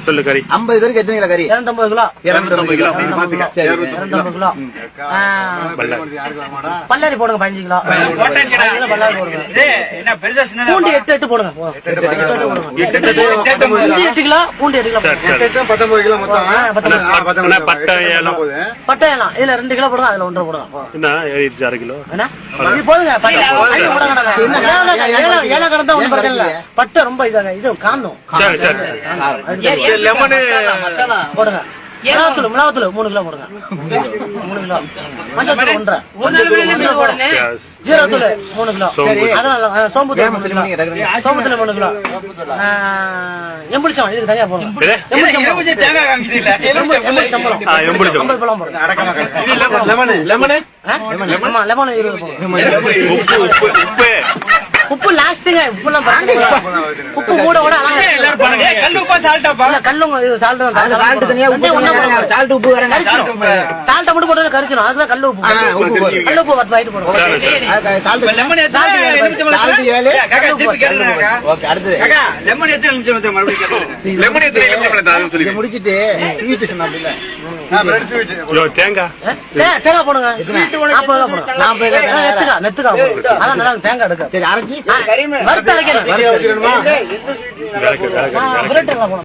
சொல்லு கறி 50 பேருக்கு எத்தனை கிலோ கறி? 250 கிலோ. 250 கிலோ. 250 கிலோ. பல்லாரி போடுங்க 15 கிலோ. பல்லாரி போடுங்க. பூண்டு 8 போடுங்க. 8 கிலோ பூண்டு 8 கிலோ. 19 கிலோ மொத்தம். பட்டை ஏலம் இதுல 2 கிலோ போடுங்க. அதுல 1 போடுங்க. என்ன 6 கிலோ என்ன இது போதுங்க. ஏல கடந்தா ஒன்றும் பிரச்சனை இல்ல. பட்டை ரொம்ப இதாங்க. இது காந்தம். லெமனு போடுங்க. மிளகாத்தூள் 3 கிலோ போடுங்க. 3 கிலோ. மஞ்சள் 1.5. ஜீரகத்தூள் 3 கிலோ. அதனால சோம்புத்தூள் 3 கிலோ. சோம்புத்தூள் 3 கிலோ. எம்புடிச்சம் இதுக்கு தனியா போடுங்க. லெமன் 20 போடுங்க. உப்பு லாஸ்ட்டுங்க. உப்புலாம் உப்பு கூட கூட சால்ட் தனியா சால்ட் உப்பு சால்ட்டை மட்டும் போட்டு கரிக்கணும். அதுதான் கல்லு உப்பு. கல்லு உப்பு 10 பாக்கெட் போடுவோம். முடிச்சிட்டு தேங்காய் போடுங்க. 40 போடுங்க. 40 நெத்துக்கா அதான் நல்லா தேங்காய் எடுக்க. சரி அரைச்சி வறுத்து அரைக்கணும்.